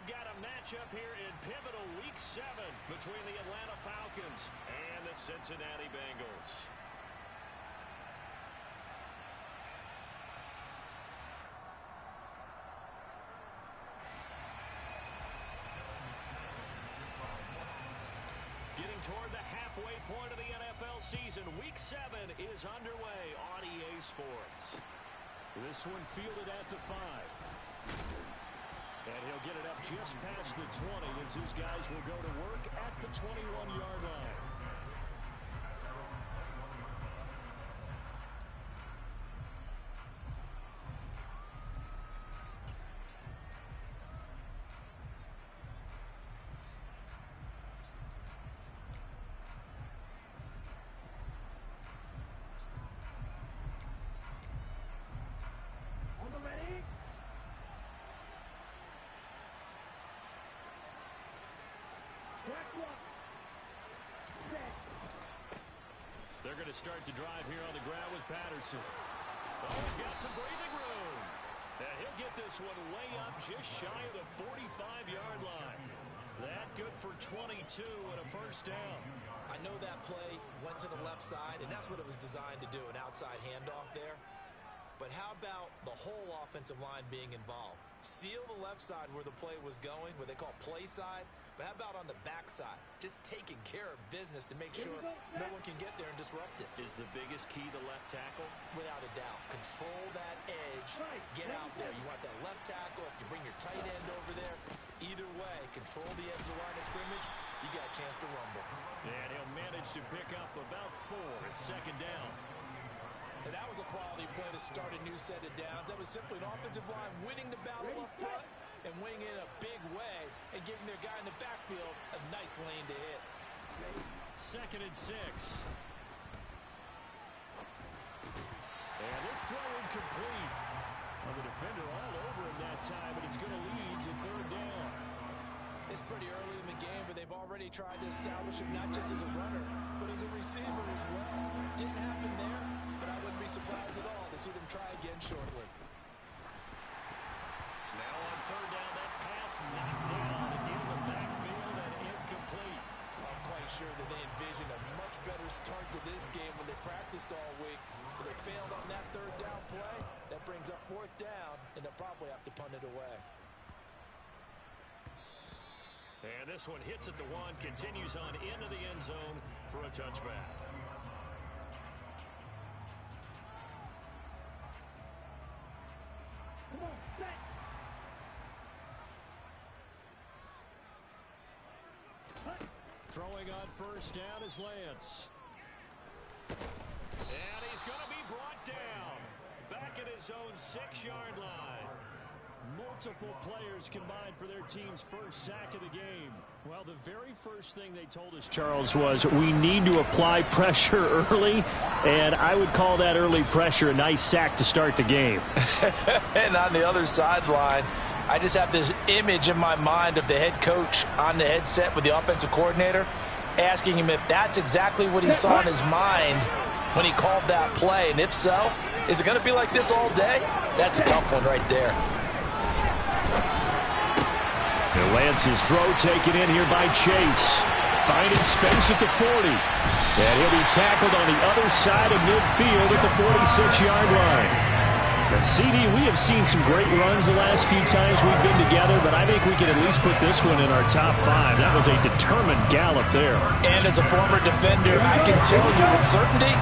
We've got a matchup here in pivotal Week 7 between the Atlanta Falcons and the Cincinnati Bengals. Getting toward the halfway point of the NFL season, Week 7 is underway on EA Sports. This one fielded at the 5. And he'll get it up just past the 20 as his guys will go to work at the 21-yard line. They're going to start to drive here on the ground with Patterson. Oh, he's got some breathing room. And he'll get this one way up just shy of the 45-yard line. That good for 22 and a first down. I know that play went to the left side, and that's what it was designed to do, an outside handoff there. But how about the whole offensive line being involved? Seal the left side where the play was going, what they call play side. But how about on the back side? Just taking care of business to make sure no one can get there and disrupt it. Is the biggest key the left tackle? Without a doubt. Control that edge. Get out there. You want that left tackle. If you bring your tight end over there, either way, control the edge of the line of scrimmage, you got a chance to rumble. And he'll manage to pick up about 4 at second down. And that was a quality play to start a new set of downs. That was simply an offensive line winning the battle up front and winning in a big way and giving their guy in the backfield a nice lane to hit. 2nd and 6. And this throw incomplete. Well, the defender all over him that time, but it's going to lead to 3rd down. It's pretty early in the game, but they've already tried to establish him not just as a runner, but as a receiver as well. Didn't happen there, but I wouldn't be surprised at all to see them try again shortly. Now on 3rd down, that pass knocked down in the backfield and incomplete. I'm quite sure that they envisioned a much better start to this game when they practiced all week. But they failed on that 3rd down play. That brings up 4th down, and they'll probably have to punt it away. And this one hits at the 1, continues on into the end zone for a touchback. Come on, set. Throwing on 1st down is Lance. And he's going to be brought down. Back at his own 6-yard line. Multiple players combined for their team's first sack of the game. Well, the very first thing they told us, Charles, was we need to apply pressure early, and I would call that early pressure a nice sack to start the game. And on the other sideline, I just have this image in my mind of the head coach on the headset with the offensive coordinator asking him if that's exactly what he saw in his mind when he called that play. And if so, is it going to be like this all day? That's a tough one right there. And Lance's throw taken in here by Chase. Finding space at the 40. And he'll be tackled on the other side of midfield at the 46-yard line. And CD, we have seen some great runs the last few times we've been together, but I think we can at least put this one in our top 5. That was a determined gallop there. And as a former defender, I can tell you with certainty,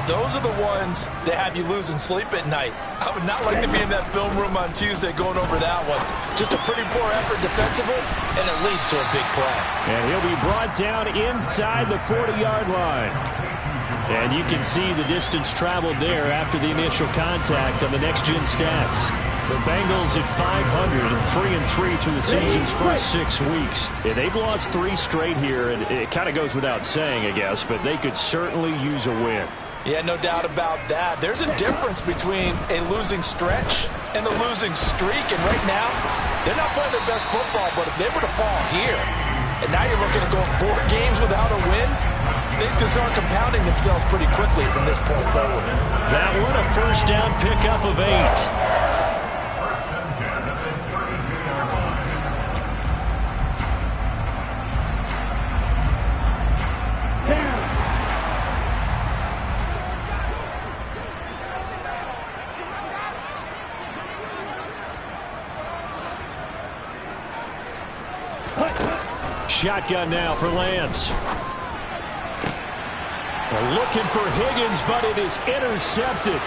those are the ones that have you losing sleep at night. I would not like to be in that film room on Tuesday going over that one. Just a pretty poor effort defensively, and it leads to a big play. And he'll be brought down inside the 40-yard line. And you can see the distance traveled there after the initial contact on the next-gen stats. The Bengals at 500 and 3-3 through the season's first 6 weeks. Yeah, they've lost 3 straight here, and it kind of goes without saying, I guess, but they could certainly use a win. Yeah, no doubt about that. There's a difference between a losing stretch and a losing streak, and right now, they're not playing their best football, but if they were to fall here, and now you're looking to go 4 games without a win, things can start compounding themselves pretty quickly from this point forward. That one, a first down pickup of 8. Shotgun now for Lance. Looking for Higgins, but it is intercepted.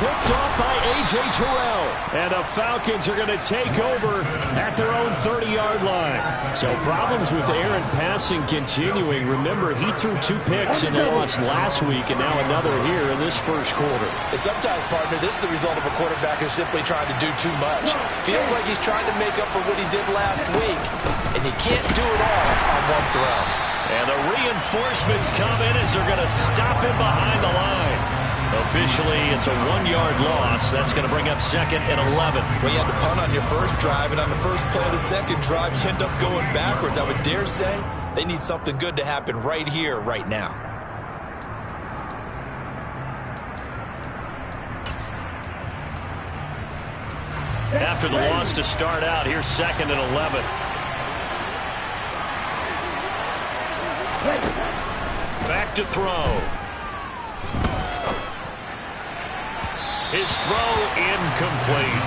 Picked off by A.J. Terrell. And the Falcons are going to take over at their own 30-yard line. So problems with Aaron passing continuing. Remember, he threw 2 picks in the loss last week, and now another here in this first quarter. And sometimes, partner, this is the result of a quarterback who's simply trying to do too much. Feels like he's trying to make up for what he did last week, and he can't do it all on one throw. And the reinforcements come in as they're going to stop him behind the line. Officially, it's a 1-yard loss. That's going to bring up 2nd and 11. When you had to punt on your first drive, and on the first play of the second drive, you end up going backwards. I would dare say they need something good to happen right here, right now. After the loss to start out, here's 2nd and 11. Back to throw. His throw incomplete.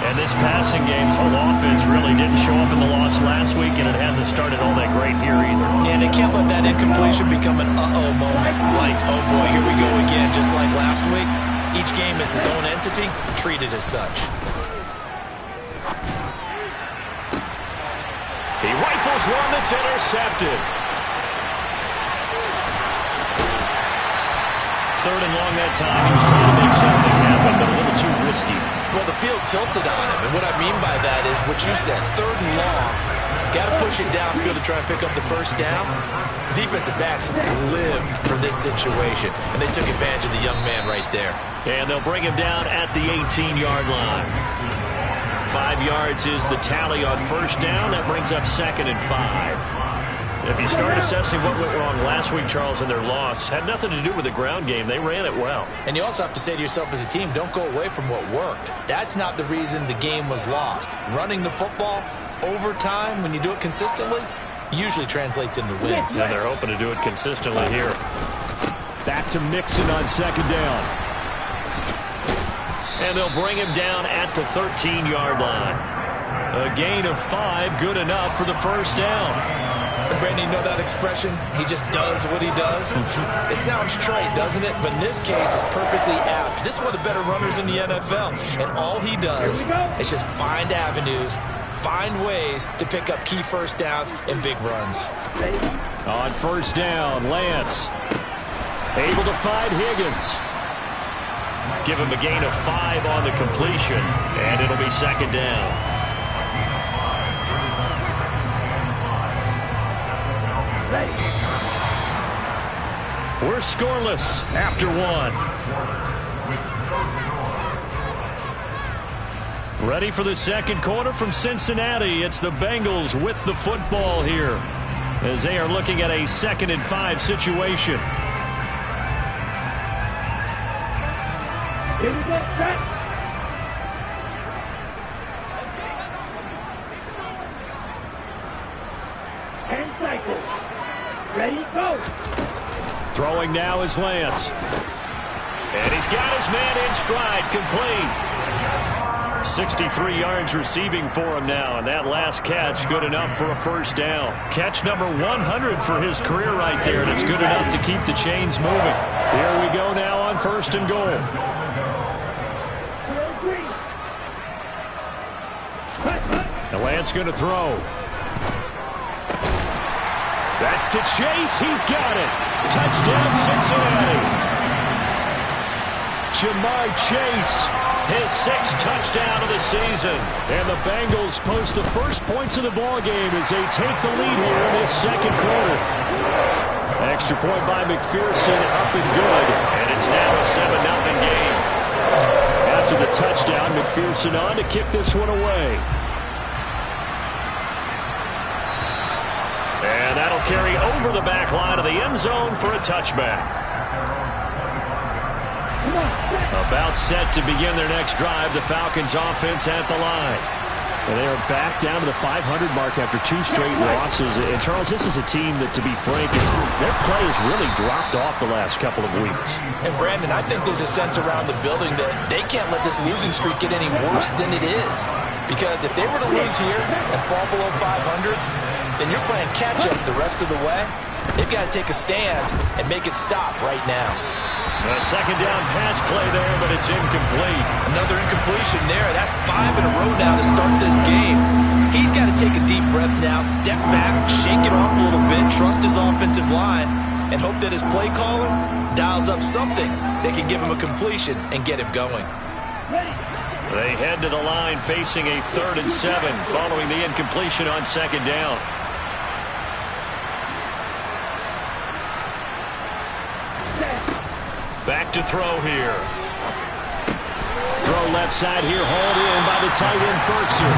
And this passing game's whole offense really didn't show up in the loss last week, and it hasn't started all that great here either. And they can't let that incompletion become an uh-oh moment. Like, oh boy, here we go again, just like last week. Each game is its own entity, treated as such. He rifles one that's intercepted. 3rd and long that time. He was trying to make something happen, but a little too risky. Well, the field tilted on him, and what I mean by that is what you said, 3rd and long. Got to push it downfield to try and pick up the first down. Defensive backs live for this situation, and they took advantage of the young man right there. And they'll bring him down at the 18-yard line. 5 yards is the tally on first down. That brings up 2nd and 5. If you start assessing what went wrong last week, Charles, in their loss, had nothing to do with the ground game. They ran it well. And you also have to say to yourself as a team, don't go away from what worked. That's not the reason the game was lost. Running the football over time, when you do it consistently, usually translates into wins. And they're hoping to do it consistently here. Back to Mixon on 2nd down. And they'll bring him down at the 13-yard line. A gain of 5, good enough for the first down. And Brandon, you know that expression? He just does what he does. It sounds trite, doesn't it? But in this case, it's perfectly apt. This is one of the better runners in the NFL. And all he does is just find avenues, find ways to pick up key first downs and big runs. On first down, Lance able to find Higgins. Give him a gain of 5 on the completion, and it'll be 2nd down. We're scoreless after 1. Ready for the second quarter from Cincinnati. It's the Bengals with the football here as they are looking at a 2nd and 5 situation. Here we go, set. And cycle. Ready, go. Throwing now is Lance. And he's got his man in stride, complete. 63 yards receiving for him now, and that last catch good enough for a first down. Catch number 100 for his career right there, and it's good enough to keep the chains moving. Here we go now on 1st and goal. And Lance going to throw. That's to Chase. He's got it. Touchdown, Cincinnati. Jamar Chase, his 6th touchdown of the season. And the Bengals post the first points of the ballgame as they take the lead here in this second quarter. Extra point by McPherson, up and good. And it's now a 7-0 game. After the touchdown, McPherson on to kick this one away. And that'll carry over the back line of the end zone for a touchback. About set to begin their next drive, the Falcons offense at the line. And they are back down to the 500 mark after 2 straight losses. And, Charles, this is a team that, to be frank, their play has really dropped off the last couple of weeks. And, Brandon, I think there's a sense around the building that they can't let this losing streak get any worse than it is. Because if they were to lose here and fall below 500, then you're playing catch-up the rest of the way. They've got to take a stand and make it stop right now. A second down pass play there, but it's incomplete. Another incompletion there. That's 5 in a row now to start this game. He's got to take a deep breath now, step back, shake it off a little bit, trust his offensive line, and hope that his play caller dials up something that can give him a completion and get him going. They head to the line facing a 3rd and 7 following the incompletion on second down. Back to throw here. Throw left side here, hauled in by the tight end Ferguson.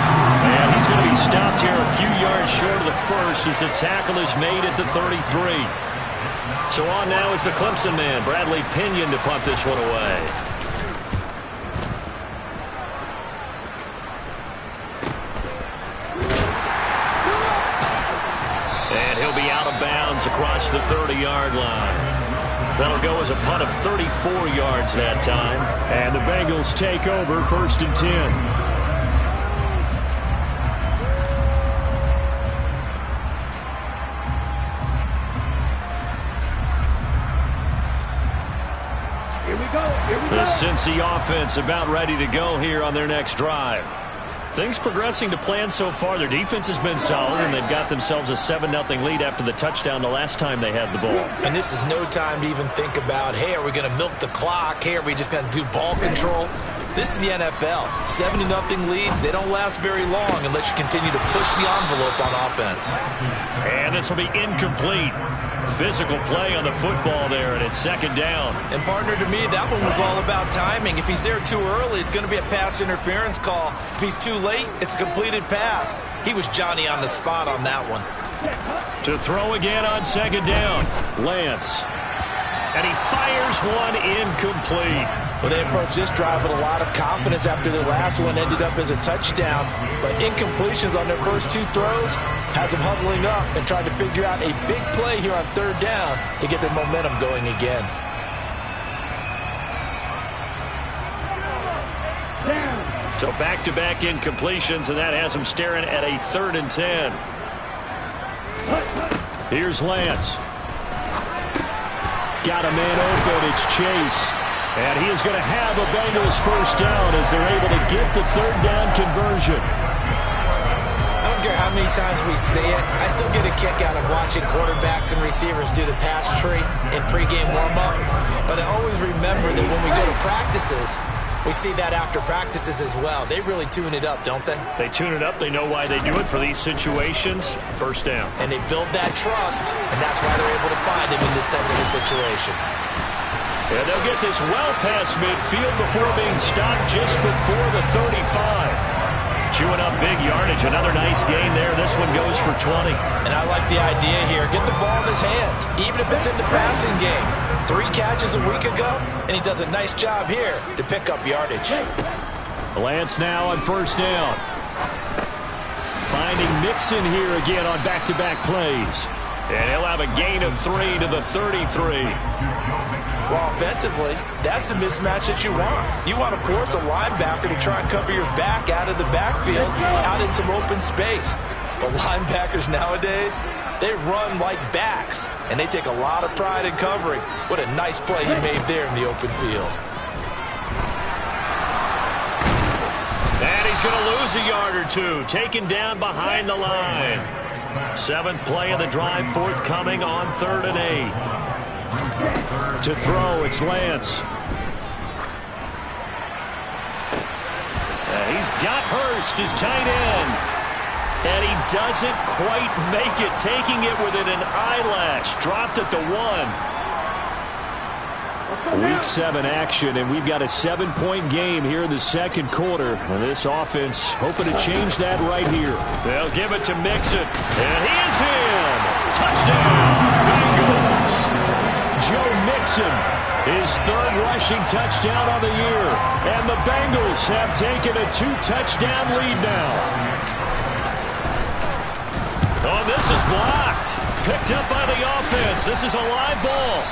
And he's going to be stopped here a few yards short of the first as the tackle is made at the 33. So on now is the Clemson man, Bradley Pinion, to punt this one away. And he'll be out of bounds across the 30-yard line. That'll go as a punt of 34 yards that time. And the Bengals take over 1st and 10. Here we go. The Cincy offense about ready to go here on their next drive. Things progressing to plan so far. Their defense has been solid, and they've got themselves a 7-0 lead after the touchdown the last time they had the ball. And this is no time to even think about, hey, are we going to milk the clock? Hey, are we just going to do ball control? This is the NFL. 70-0 leads, they don't last very long unless you continue to push the envelope on offense. And this will be incomplete. Physical play on the football there, and it's second down. And, partner, to me, that one was all about timing. If he's there too early, it's going to be a pass interference call. If he's too late, it's a completed pass. He was Johnny on the spot on that one. To throw again on second down, Lance. And he fires one incomplete. Well, they approached this drive with a lot of confidence after the last one ended up as a touchdown. But incompletions on their first 2 throws has them huddling up and trying to figure out a big play here on 3rd down to get their momentum going again. So back-to-back incompletions, and that has them staring at a 3rd and 10. Here's Lance. Got a man open. It's Chase. And he is going to have a Bengals first down as they're able to get the 3rd down conversion. I don't care how many times we say it, I still get a kick out of watching quarterbacks and receivers do the pass tree in pregame warm-up. But I always remember that when we go to practices, we see that after practices as well. They really tune it up, don't they? They tune it up. They know why they do it for these situations. First down. And they build that trust, and that's why they're able to find him in this type of a situation. And they'll get this well past midfield before being stopped just before the 35. Chewing up big yardage. Another nice gain there. This one goes for 20. And I like the idea here. Get the ball in his hands, even if it's in the passing game. 3 catches a week ago, and he does a nice job here to pick up yardage. Lance now on first down. Finding Mixon here again on back-to-back plays. And he'll have a gain of 3 to the 33. Well, offensively, that's the mismatch that you want. You want to force a linebacker to try and cover your back out of the backfield, out in some open space. But linebackers nowadays, they run like backs, and they take a lot of pride in covering. What a nice play he made there in the open field. And he's going to lose a yard or 2, taken down behind the line. 7th play of the drive, forthcoming on 3rd and 8. To throw, it's Lance. He's got Hurst, his tight end. And he doesn't quite make it, taking it within an eyelash. Dropped at the 1. Week 7 action, and we've got a 7-point game here in the second quarter. And this offense hoping to change that right here. They'll give it to Mixon, and he is in. Touchdown, Bengals. Joe Mixon, his 3rd rushing touchdown on the year. And the Bengals have taken a 2-touchdown lead now. is blocked. Picked up by the offense. This is a live ball.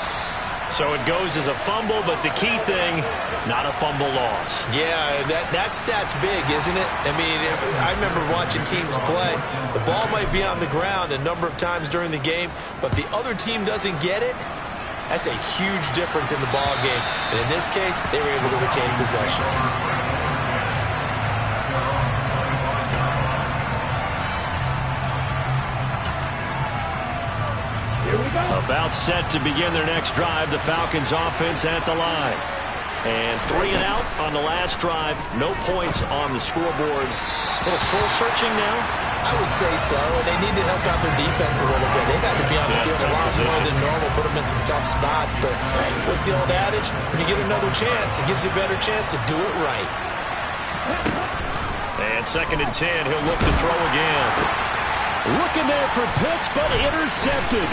So it goes as a fumble, but the key thing, not a fumble loss. Yeah, that stat's big, isn't it? I mean, I remember watching teams play. The ball might be on the ground a number of times during the game, but the other team doesn't get it. That's a huge difference in the ball game. And in this case, they were able to retain possession. About set to begin their next drive, the Falcons offense at the line. And 3 and out on the last drive. No points on the scoreboard. A little soul-searching now? I would say so, and they need to help out their defense a little bit. They've had to be on the field a lot more than normal, put them in some tough spots. But what's the old adage? When you get another chance, it gives you a better chance to do it right. And 2nd and 10, he'll look to throw again. Looking there for Pitts, but intercepted.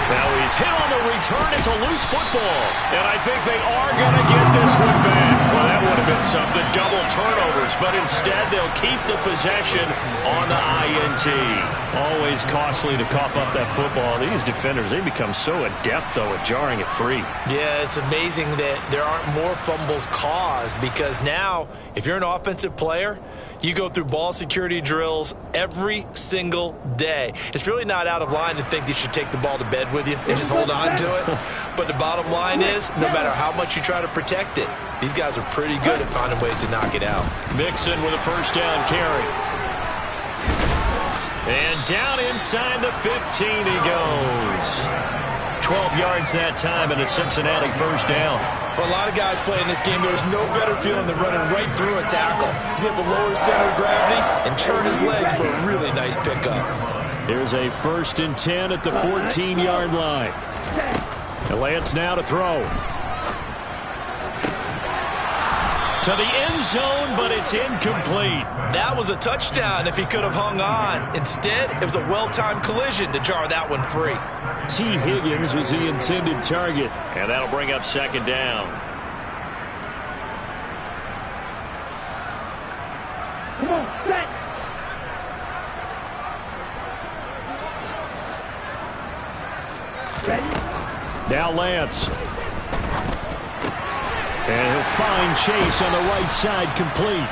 Now he's hit on the return. It's a loose football. And I think they are going to get this one back. Well, that would have been something. Double turnovers. But instead, they'll keep the possession on the INT. Always costly to cough up that football. These defenders, they become so adept, though, at jarring it free. Yeah, it's amazing that there aren't more fumbles caused because now, if you're an offensive player, you go through ball security drills every single day. It's really not out of line to think you should take the ball to bed with you and just hold on to it. But the bottom line is, no matter how much you try to protect it, these guys are pretty good at finding ways to knock it out. Mixon with a first down carry. And down inside the 15 he goes. 12 yards that time and a Cincinnati first down. For a lot of guys playing this game, there's no better feeling than running right through a tackle. He's able to lower his center of gravity and turn his legs for a really nice pickup. Here's a 1st and 10 at the 14-yard line. And Lance now to throw. To the end zone, but it's incomplete. That was a touchdown if he could have hung on. Instead, it was a well-timed collision to jar that one free. T. Higgins was the intended target. And that'll bring up 2nd down. Come on, set. Ready? Now Lance. And he'll find Chase on the right side complete.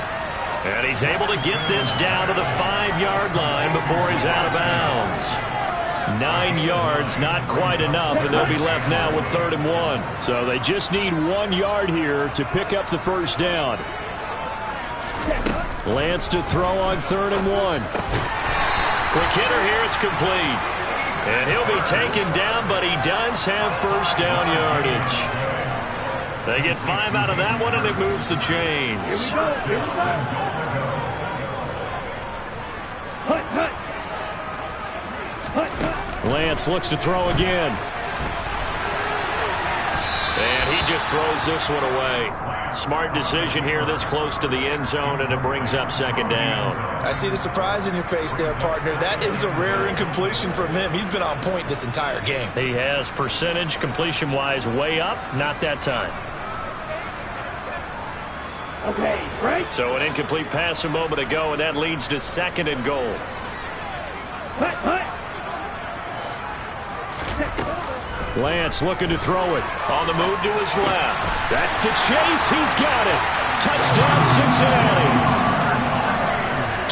And he's able to get this down to the 5-yard line before he's out of bounds. 9 yards, not quite enough, and they'll be left now with 3rd and 1. So they just need 1 yard here to pick up the first down. Lance to throw on 3rd and 1. Quick hitter here, it's complete. And he'll be taken down, but he does have first down yardage. They get 5 out of that one, and it moves the chains. Here we go. Here we go. Hut, hut. Hut, hut. Lance looks to throw again. And he just throws this one away. Smart decision here this close to the end zone, and it brings up 2nd down. I see the surprise in your face there, partner. That is a rare incompletion from him. He's been on point this entire game. He has percentage completion-wise way up, not that time. Okay, right. So an incomplete pass a moment ago, and that leads to 2nd and goal. Hut, hut. Lance looking to throw it. On the move to his left. That's to Chase. He's got it. Touchdown, Cincinnati.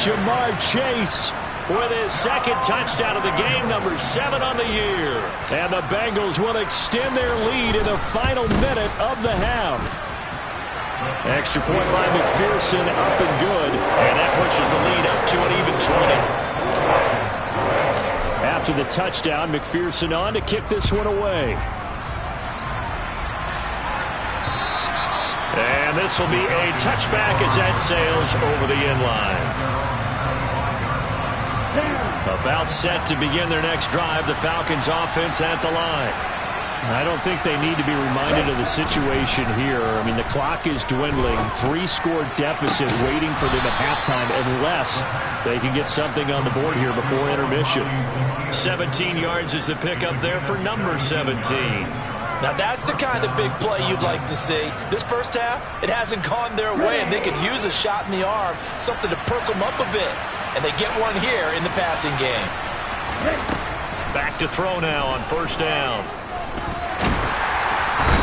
Jamar Chase with his 2nd touchdown of the game, number 7 on the year. And the Bengals will extend their lead in the final minute of the half. Extra point by McPherson, up and good. And that pushes the lead up to an even 20. After the touchdown, McPherson on to kick this one away. And this will be a touchback as that sails over the end line. About set to begin their next drive, the Falcons offense at the line. I don't think they need to be reminded of the situation here. I mean, the clock is dwindling. 3-score deficit waiting for them at halftime unless they can get something on the board here before intermission. 17 yards is the pickup there for number 17. Now, that's the kind of big play you'd like to see. This first half, it hasn't gone their way, and they could use a shot in the arm, something to perk them up a bit. And they get one here in the passing game. Back to throw now on first down.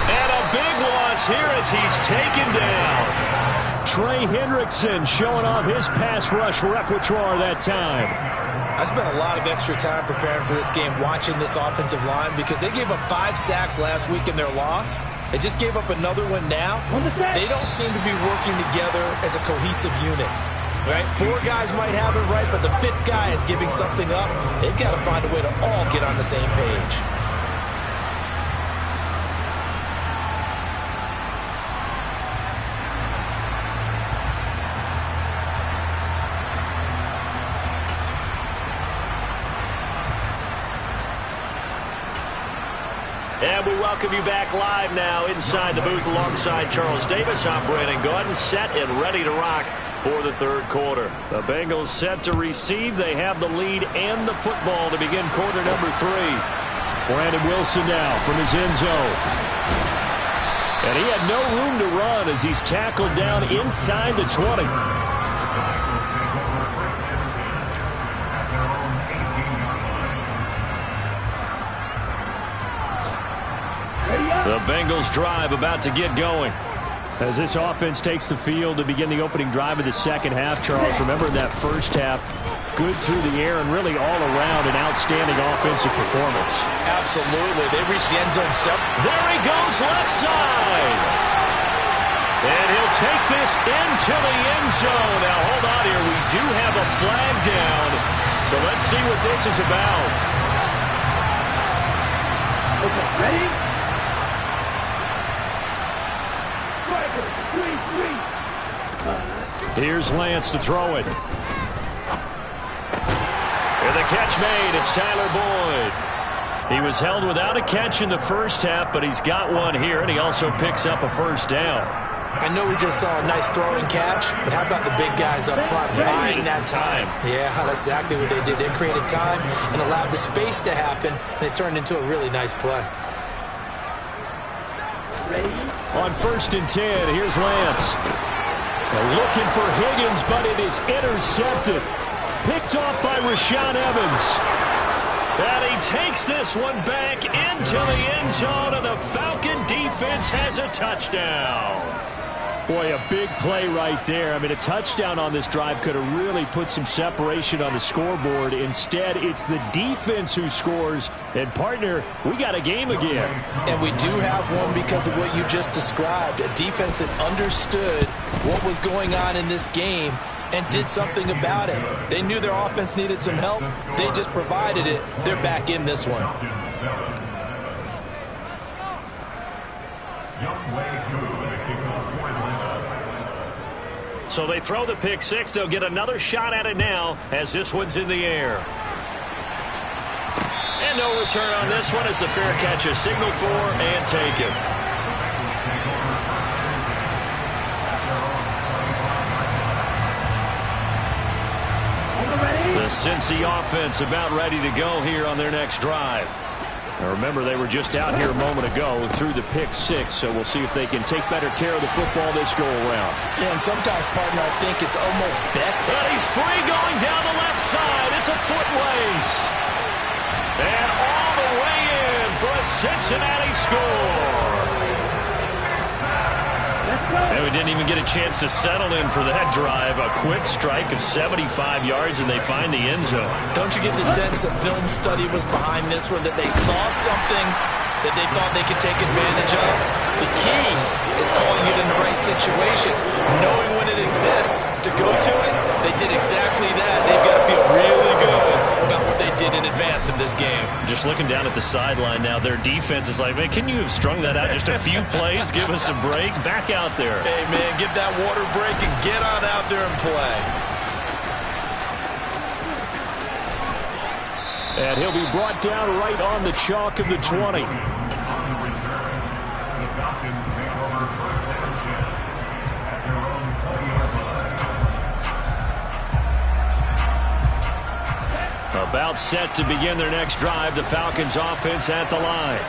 And a big loss here as he's taken down. Trey Hendrickson showing off his pass rush repertoire that time. I spent a lot of extra time preparing for this game watching this offensive line because they gave up 5 sacks last week in their loss. They just gave up another one now. They don't seem to be working together as a cohesive unit. Right? 4 guys might have it right, but the 5th guy is giving something up. They've got to find a way to all get on the same page. And we welcome you back live now inside the booth alongside Charles Davis. I'm Brandon Gaudin, set and ready to rock for the third quarter. The Bengals set to receive. They have the lead and the football to begin quarter number 3. Brandon Wilson now from his end zone. And he had no room to run as he's tackled down inside the 20. The Bengals drive about to get going. As this offense takes the field to begin the opening drive of the second half, Charles, remember in that first half, good through the air and really all around an outstanding offensive performance. Absolutely. They reached the end zone. There he goes left side. And he'll take this into the end zone. Now hold on here. We do have a flag down. So let's see what this is about. Okay, ready? Here's Lance to throw it. And the catch made. It's Tyler Boyd. He was held without a catch in the first half, but he's got one here, and he also picks up a first down. I know we just saw a nice throwing catch, but how about the big guys up front buying that time? Yeah, that's exactly what they did. They created time and allowed the space to happen, and it turned into a really nice play. On 1st and 10, here's Lance. They're looking for Higgins, but it is intercepted. Picked off by Rashaan Evans. And he takes this one back into the end zone, and the Falcon defense has a touchdown. Boy, a big play right there. I mean, a touchdown on this drive could have really put some separation on the scoreboard. Instead, it's the defense who scores. And, partner, we got a game again. And we do have one because of what you just described. A defense that understood what was going on in this game and did something about it. They knew their offense needed some help. They just provided it. They're back in this one. So they throw the pick six. They'll get another shot at it now as this one's in the air. And no return on this one as the fair catch is signaled for and taken. The Cincy offense about ready to go here on their next drive. Now remember, they were just out here a moment ago through the pick six, so we'll see if they can take better care of the football this go-around. Yeah, and sometimes, partner, I think it's almost better. But he's free going down the left side. It's a foot race. And all the way in for a Cincinnati score. And we didn't even get a chance to settle in for that drive. A quick strike of 75 yards, and they find the end zone. Don't you get the sense that film study was behind this one, that they saw something that they thought they could take advantage of? The key is calling it in the right situation, knowing when it exists to go to it. They did exactly that. They've got to feel really good about what they did in advance of this game. Just looking down at the sideline now, their defense is like, man, can you have strung that out just a few plays? Give us a break. Back out there. Hey, man, give that water break and get on out there and play. And he'll be brought down right on the chalk of the 20. About set to begin their next drive, the Falcons offense at the line.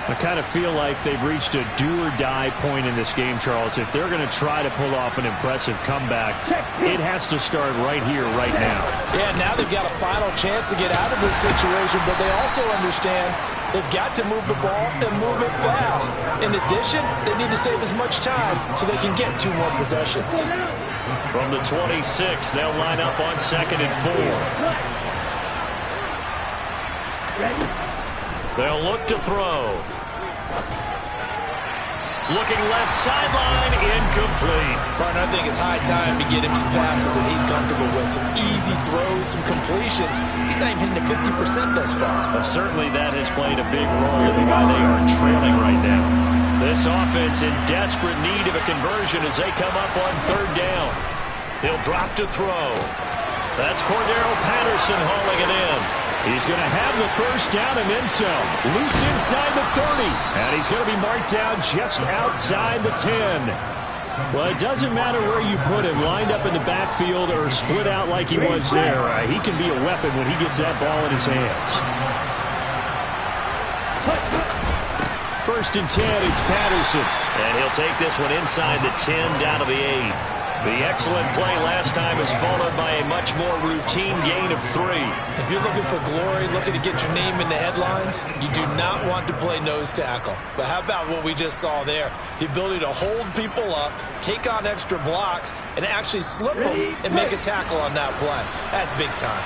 I kind of feel like they've reached a do-or-die point in this game, Charles. If they're going to try to pull off an impressive comeback, it has to start right here, right now. Yeah, now they've got a final chance to get out of this situation, but they also understand they've got to move the ball and move it fast. In addition, they need to save as much time so they can get 2 more possessions. From the 26, they'll line up on 2nd and 4. They'll look to throw. Looking left sideline, incomplete. Martin, I think it's high time to get him some passes that he's comfortable with. Some easy throws, some completions. He's not even hitting 50% thus far. Well, certainly that has played a big role in the guy they are trailing right now. This offense in desperate need of a conversion as they come up on 3rd down. He'll drop to throw. That's Cordero Patterson hauling it in. He's going to have the 1st down and then some. Loose inside the 30. And he's going to be marked down just outside the 10. Well, it doesn't matter where you put him, lined up in the backfield or split out like he was there. He can be a weapon when he gets that ball in his hands. 1st and 10, it's Patterson. And he'll take this one inside the 10 down to the 8. The excellent play last time is followed by a much more routine gain of 3. If you're looking for glory, looking to get your name in the headlines, you do not want to play nose tackle. But how about what we just saw there? The ability to hold people up, take on extra blocks, and actually slip them and make a tackle on that play. That's big time.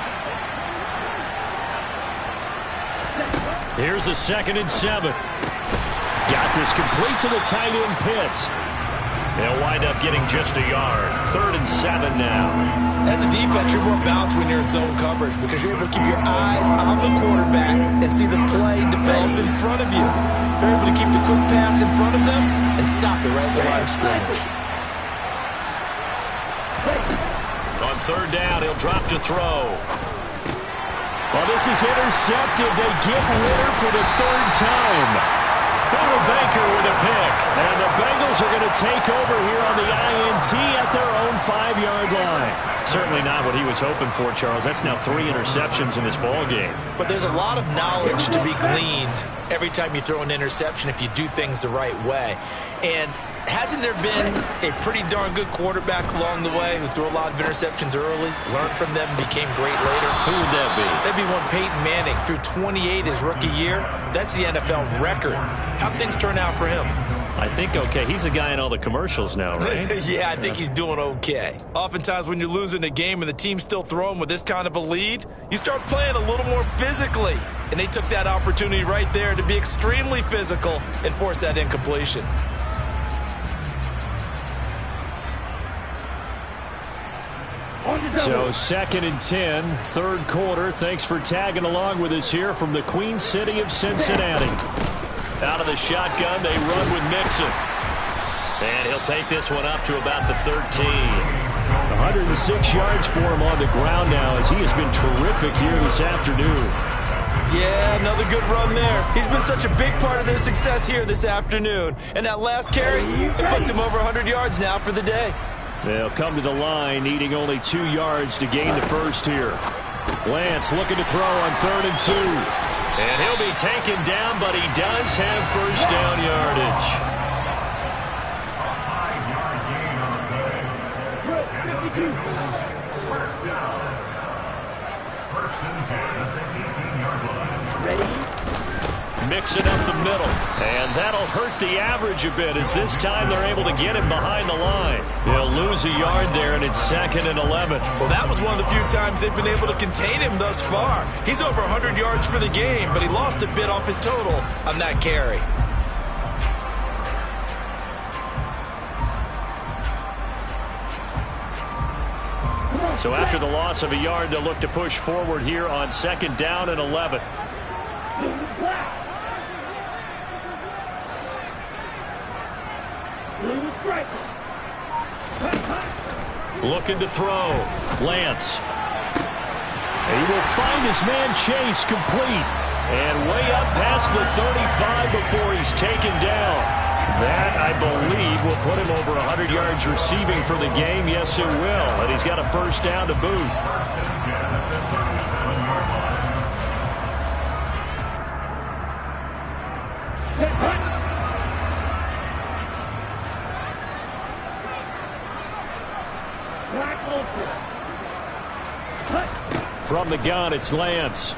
Here's the 2nd and 7. Got this complete to the tight end Pitts. They'll wind up getting just a yard. 3rd and 7 now. As a defense, you're more balanced when you're in zone coverage because you're able to keep your eyes on the quarterback and see the play develop in front of you. You're able to keep the quick pass in front of them and stop it right at the line of scrimmage. On 3rd down, he'll drop to throw. Well, this is intercepted. They get Ritter for the 3rd time. Baker with a pick. And the Bengals are going to take over here on the INT at their own 5-yard line. Certainly not what he was hoping for, Charles. That's now 3 interceptions in this ball game. But there's a lot of knowledge to be gleaned every time you throw an interception if you do things the right way. And hasn't there been a pretty darn good quarterback along the way who threw a lot of interceptions early, learned from them, became great later? Who would that be? That'd be one Peyton Manning. Threw 28 his rookie year. That's the NFL record. How'd things turn out for him? I think okay. He's a guy in all the commercials now, right? Yeah, I think he's doing okay. Oftentimes when you're losing a game and the team's still throwing with this kind of a lead, you start playing a little more physically. And they took that opportunity right there to be extremely physical and force that incompletion. So 2nd and 10, 3rd quarter. Thanks for tagging along with us here from the Queen City of Cincinnati. Out of the shotgun, they run with Mixon. And he'll take this one up to about the 13. 106 yards for him on the ground now as he has been terrific here this afternoon. Yeah, another good run there. He's been such a big part of their success here this afternoon. And that last carry, it puts him over 100 yards now for the day. They'll come to the line, needing only 2 yards to gain the 1st here. Lance looking to throw on 3rd and 2. And he'll be taken down, but he does have 1st down yardage. Mix it up the middle, and that'll hurt the average a bit as this time they're able to get him behind the line. They'll lose a yard there, and it's 2nd and 11. Well, that was one of the few times they've been able to contain him thus far. He's over 100 yards for the game, but he lost a bit off his total on that carry. So after the loss of a yard, they'll look to push forward here on 2nd down and 11. Looking to throw. Lance. He will find his man Chase complete. And way up past the 35 before he's taken down. That, I believe, will put him over 100 yards receiving for the game. Yes, it will. And he's got a 1st down to boot. From the gun, it's Lance.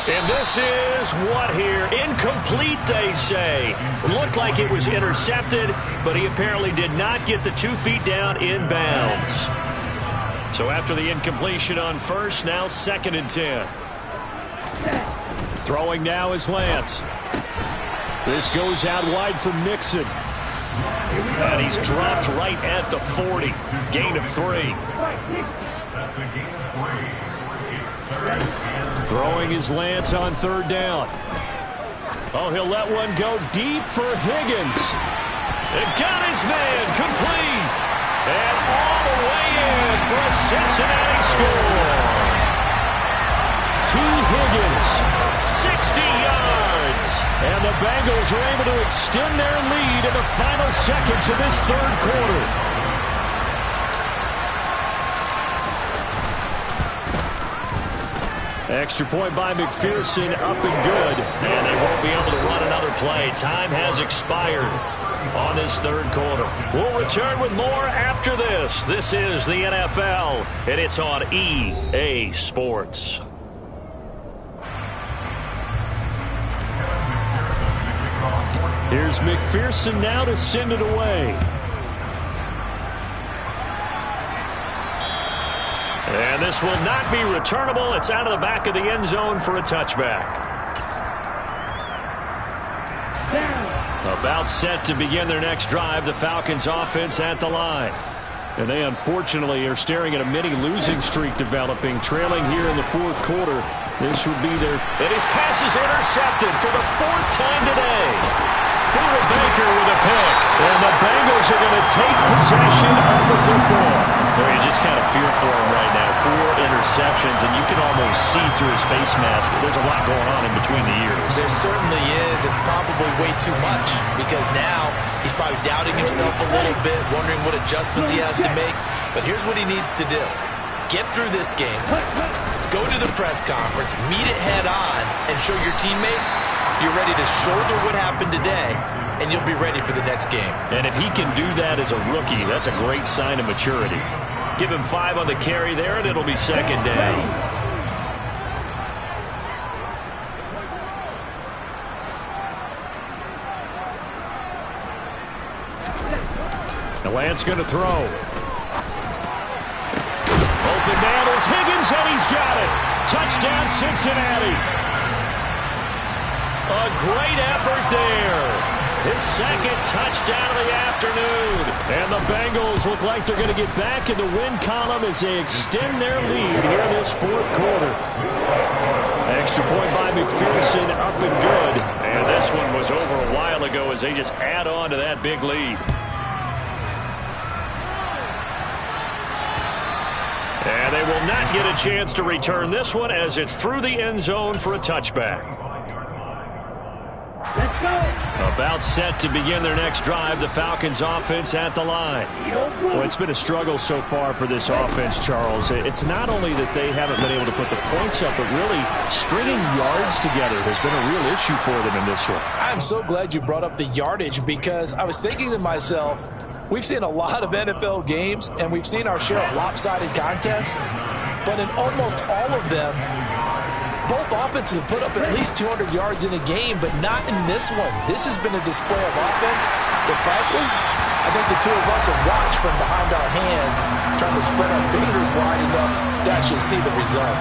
And this is what here? Incomplete, they say. Looked like it was intercepted, but he apparently did not get the 2 feet down in bounds. So after the incompletion on first, now 2nd and 10. Throwing now is Lance. This goes out wide for Mixon. And he's dropped right at the 40. Gain of 3. Throwing is Lance on 3rd down. Oh, he'll let one go deep for Higgins. And got his man complete. And all the way in for a Cincinnati score. T. Higgins, 60 yards. And the Bengals are able to extend their lead in the final seconds of this 3rd quarter. Extra point by McPherson, up and good. And they won't be able to run another play. Time has expired on this 3rd quarter. We'll return with more after this. This is the NFL, and it's on EA Sports. Here's McPherson now to send it away. And this will not be returnable. It's out of the back of the end zone for a touchback. About set to begin their next drive. The Falcons offense at the line. And they unfortunately are staring at a mini losing streak developing, trailing here in the 4th quarter. This would be their... And his pass is intercepted for the 4th time today. Buda Baker with a pick. And the Bengals are going to take possession of the football. Well, you just kind of fear for him right now. 4 interceptions, and you can almost see through his face mask. There's a lot going on in between the ears. There certainly is, and probably way too much, because now he's probably doubting himself a little bit, wondering what adjustments he has to make. But here's what he needs to do. Get through this game, go to the press conference, meet it head on, and show your teammates you're ready to shoulder what happened today, and you'll be ready for the next game. And if he can do that as a rookie, that's a great sign of maturity. Give him 5 on the carry there, and it'll be 2nd down. The Lance going to throw. Open man is Higgins, and he's got it. Touchdown, Cincinnati. A great effort there. His 2nd touchdown of the afternoon. And the Bengals look like they're going to get back in the win column as they extend their lead here in this 4th quarter. Extra point by McPherson, up and good. And this one was over a while ago as they just add on to that big lead. And they will not get a chance to return this one as it's through the end zone for a touchback. Let's go. About set to begin their next drive. The Falcons offense at the line. Well, it's been a struggle so far for this offense, Charles. It's not only that they haven't been able to put the points up, but really stringing yards together has been a real issue for them in this one. I'm so glad you brought up the yardage, because I was thinking to myself, we've seen a lot of NFL games, and we've seen our share of lopsided contests, but in almost all of them, both offenses have put up at least 200 yards in a game, but not in this one. This has been a display of offense that, frankly, I think the two of us have watched from behind our hands, trying to spread our fingers wide enough to actually see the result.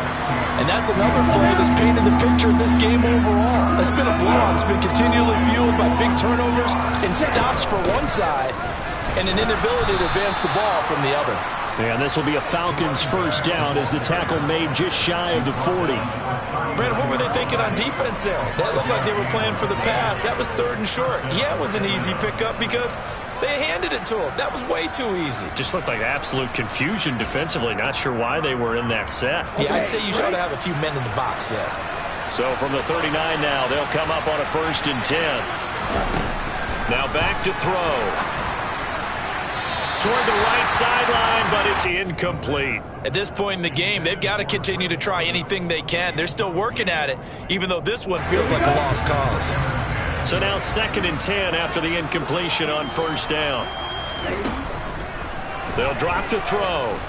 And that's another play that's painted the picture of this game overall. It's been a blowout. It's been continually fueled by big turnovers and stops for one side and an inability to advance the ball from the other. And this will be a Falcons first down as the tackle made just shy of the 40. Brandon, what were they thinking on defense there? That looked like they were playing for the pass. That was 3rd and short. Yeah, it was an easy pickup because they handed it to him. That was way too easy. Just looked like absolute confusion defensively. Not sure why they were in that set. Yeah, I'd say you should have a few men in the box there. So from the 39 now, they'll come up on a 1st and 10. Now back to throw. toward the right sideline, but it's incomplete. At this point in the game, they've got to continue to try anything they can. They're still working at it, even though this one feels like a lost cause. So now 2nd and 10 after the incompletion on 1st down. They'll drop to throw.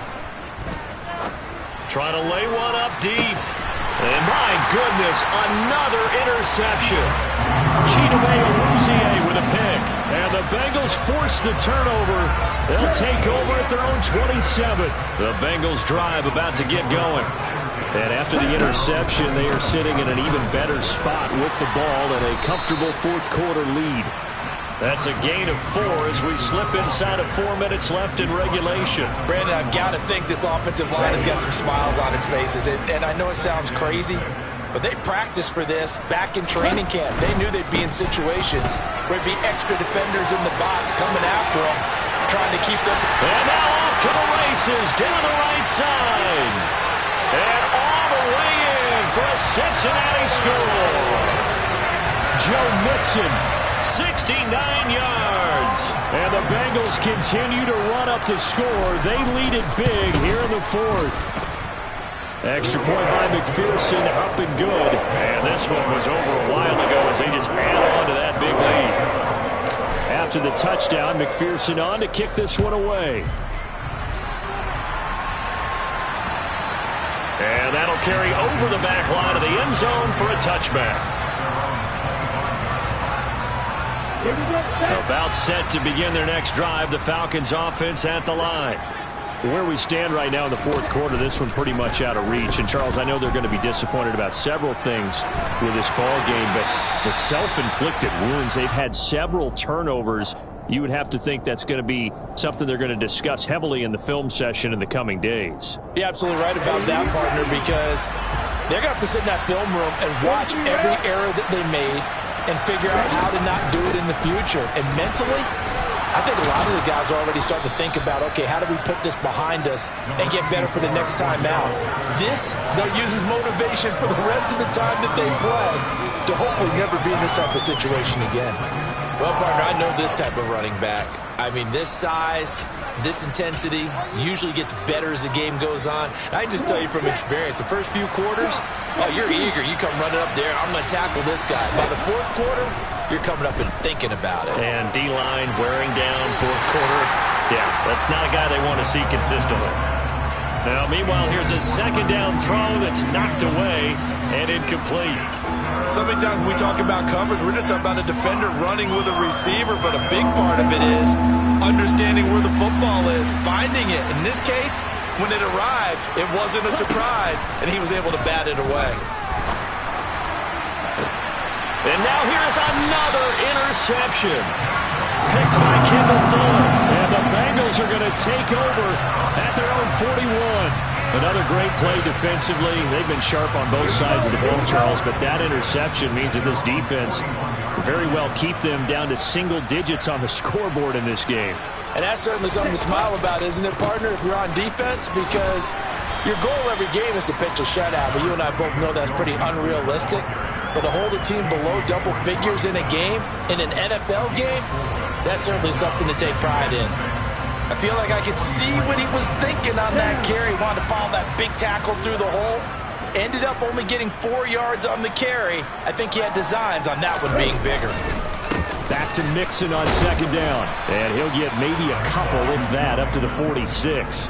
Trying to lay one up deep. And my goodness, another interception. Chidobe with a pick. And the Bengals force the turnover. They'll take over at their own 27. The Bengals drive about to get going. And after the interception, they are sitting in an even better spot with the ball and a comfortable 4th quarter lead. That's a gain of 4 as we slip inside of 4 minutes left in regulation. Brandon, I've got to think this offensive line has got some smiles on its faces. And I know it sounds crazy, but they practiced for this back in training camp. They knew they'd be in situations where there'd be extra defenders in the box coming after them, trying to keep them. And now off to the races, down the right side. And all the way in for a Cincinnati score. Joe Mixon, 69 yards. And the Bengals continue to run up the score. They lead it big here in the 4th. Extra point by McPherson, up and good. And this one was over a while ago as they just add on to that big lead. After the touchdown, McPherson on to kick this one away. And that'll carry over the back line of the end zone for a touchback. About set to begin their next drive. The Falcons offense at the line. Where we stand right now in the 4th quarter, this one pretty much out of reach. And, Charles, I know they're going to be disappointed about several things with this ball game, but the self-inflicted wounds, they've had several turnovers. You would have to think that's going to be something they're going to discuss heavily in the film session in the coming days. You're absolutely right about that, partner, because they're going to have to sit in that film room and watch every error that they made and figure out how to not do it in the future. And mentally, I think a lot of the guys are already starting to think about, okay, how do we put this behind us and get better for the next time out? This, they'll use as motivation for the rest of the time that they play to hopefully never be in this type of situation again. Well, partner, I know this type of running back. I mean, this size, this intensity usually gets better as the game goes on. And I can just tell you from experience, the first few quarters, oh, you're eager. You come running up there, I'm going to tackle this guy. By the 4th quarter, you're coming up and thinking about it. And D-line wearing down 4th quarter. Yeah, that's not a guy they want to see consistently. Now, meanwhile, here's a 2nd down throw that's knocked away and incomplete. So many times when we talk about coverage, we're just talking about a defender running with a receiver, but a big part of it is understanding where the football is, finding it. In this case, when it arrived, it wasn't a surprise, and he was able to bat it away. And now here's another interception. Picked by Kendall Fuller. And the Bengals are going to take over at their own 41. Another great play defensively. They've been sharp on both sides of the ball, Charles, but that interception means that this defense very well keep them down to single digits on the scoreboard in this game. And that's certainly something to smile about, isn't it, partner, if you're on defense? Because your goal every game is to pitch a shutout, but you and I both know that's pretty unrealistic. But to hold a team below double figures in a game, in an NFL game, that's certainly something to take pride in. I feel like I could see what he was thinking on that carry. Wanted to follow that big tackle through the hole. Ended up only getting 4 yards on the carry. I think he had designs on that one being bigger. Back to Mixon on 2nd down. And he'll get maybe a couple with that up to the 46.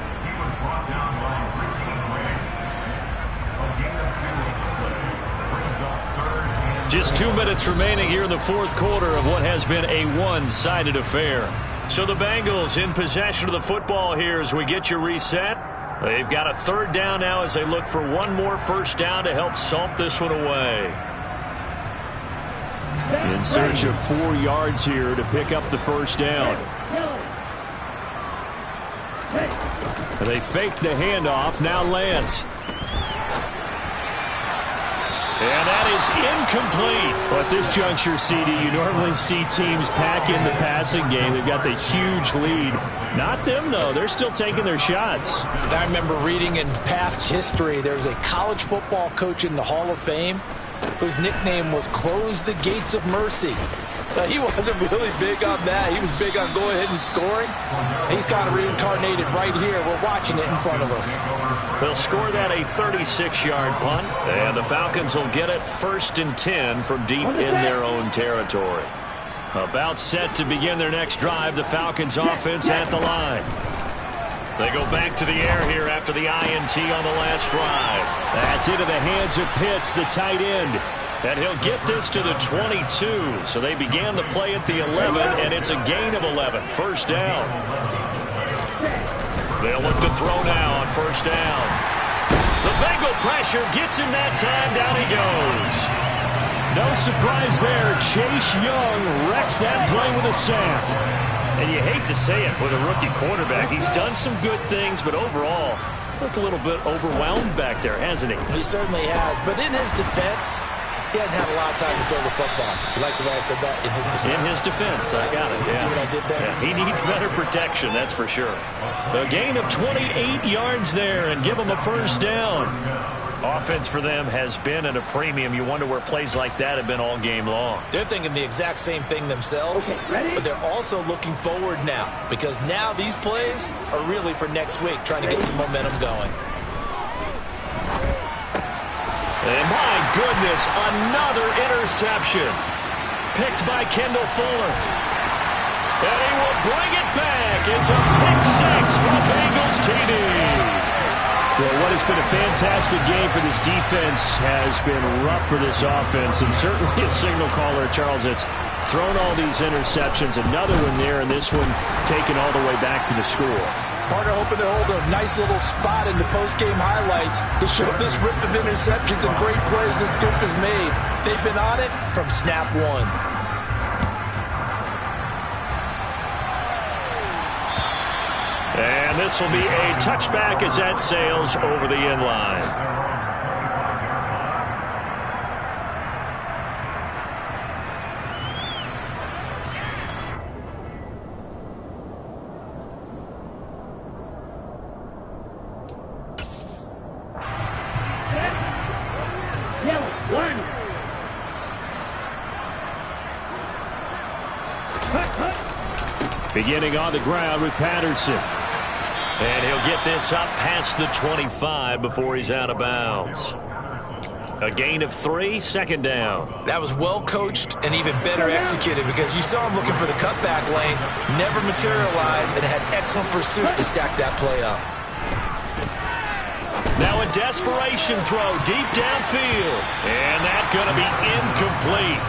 Just 2 minutes remaining here in the 4th quarter of what has been a one-sided affair. So the Bengals in possession of the football here as we get you reset. They've got a 3rd down now as they look for one more 1st down to help salt this one away. In search of 4 yards here to pick up the 1st down. And they fake the handoff. Now Lance. And that is incomplete. But at this juncture, CD, you normally see teams pack in the passing game. They've got the huge lead. Not them, though. They're still taking their shots. I remember reading in past history, there's a college football coach in the Hall of Fame whose nickname was Close the Gates of Mercy. He wasn't really big on that. He was big on going ahead and scoring. He's kind of reincarnated right here. We're watching it in front of us. They'll score that a 36-yard punt, and the Falcons will get it 1st and 10 from deep in their own territory. About set to begin their next drive, the Falcons offense at the line. They go back to the air here after the INT on the last drive. That's into the hands of Pitts, the tight end. And he'll get this to the 22. So they began the play at the 11, and it's a gain of 11. 1st down. They'll look to throw now on 1st down. The Bengal pressure gets him that time. Down he goes. No surprise there. Chase Young wrecks that play with a sack. And you hate to say it with a rookie quarterback. He's done some good things, but overall, looked a little bit overwhelmed back there, hasn't he? He certainly has. But in his defense, he hadn't had a lot of time to throw the football. You like the way I said that? In his defense. In his defense. I got it. Yeah. See what I did there? Yeah, he needs better protection, that's for sure. A gain of 28 yards there and give him a 1st down. Offense for them has been at a premium. You wonder where plays like that have been all game long. They're thinking the exact same thing themselves, but they're also looking forward now because now these plays are really for next week, trying to get some momentum going. And my goodness, another interception. Picked by Kendall Fuller. And he will bring it back. It's a pick 6 from Bengals TD. Well, what has been a fantastic game for this defense has been rough for this offense, and certainly a signal caller, Charles, that's thrown all these interceptions. Another one there, and this one taken all the way back for the score. Partner hoping to hold a nice little spot in the post-game highlights to show this rip of interceptions and great plays this group has made. They've been on it from snap one. And this will be a touchback as that sails over the end line. Beginning on the ground with Patterson. And he'll get this up past the 25 before he's out of bounds. A gain of 3, 2nd down. That was well coached and even better executed because you saw him looking for the cutback lane, never materialized, and had excellent pursuit to stack that play up. Now a desperation throw deep downfield. And that's going to be incomplete.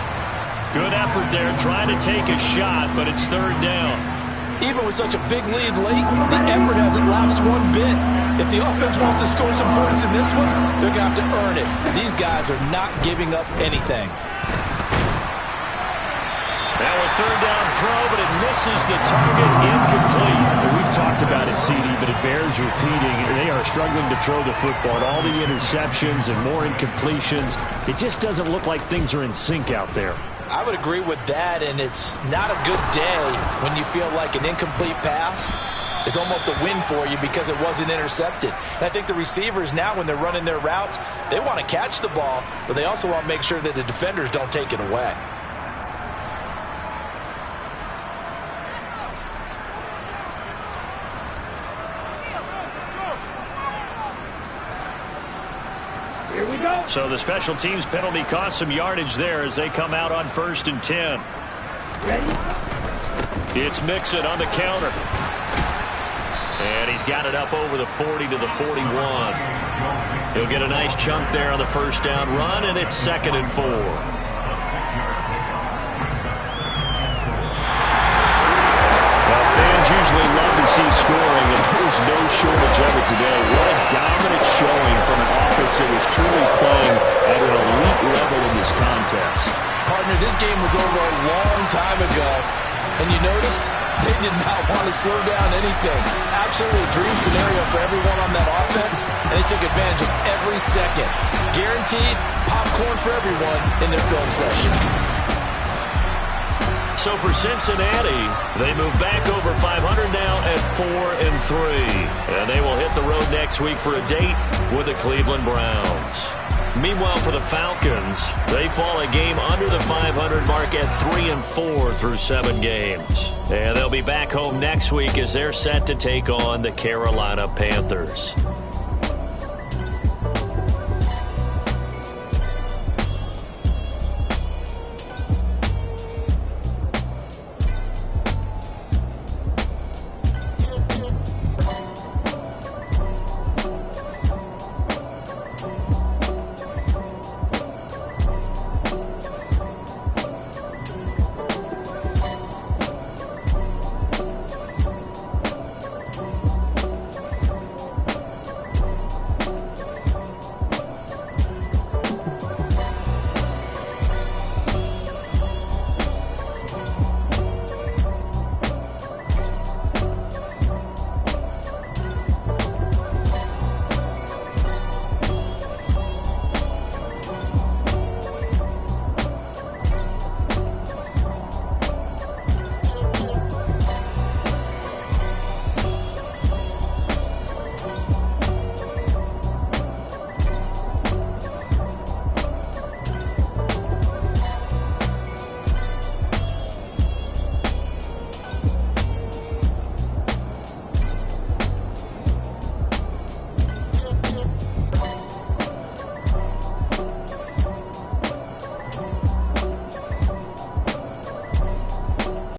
Good effort there trying to take a shot, but it's 3rd down. Even with such a big lead late, the effort hasn't lapsed one bit. If the offense wants to score some points in this one, they're going to have to earn it. These guys are not giving up anything. Now a 3rd down throw, but it misses the target, incomplete. And we've talked about it, CD, but it bears repeating. They are struggling to throw the football. All the interceptions and more incompletions. It just doesn't look like things are in sync out there. I would agree with that, and it's not a good day when you feel like an incomplete pass is almost a win for you because it wasn't intercepted. And I think the receivers now, when they're running their routes, they want to catch the ball, but they also want to make sure that the defenders don't take it away. Here we go. So the special teams penalty cost some yardage there as they come out on 1st and 10. Ready? It's Mixon on the counter. And he's got it up over the 40 to the 41. He'll get a nice chunk there on the 1st down run, and it's 2nd and 4. Well, fans usually love to see scoring, and there's no shortage of it today. What a dominant showing from an offense that was truly playing at an elite level in this contest. Partner, this game was over a long time ago, and you noticed they did not want to slow down anything. Absolutely a dream scenario for everyone on that offense, and they took advantage of every second. Guaranteed popcorn for everyone in their film session. So for Cincinnati, they move back over 500 now at 4-3. And they will hit the road next week for a date with the Cleveland Browns. Meanwhile, for the Falcons, they fall a game under the 500 mark at 3-4 through 7 games. And they'll be back home next week as they're set to take on the Carolina Panthers.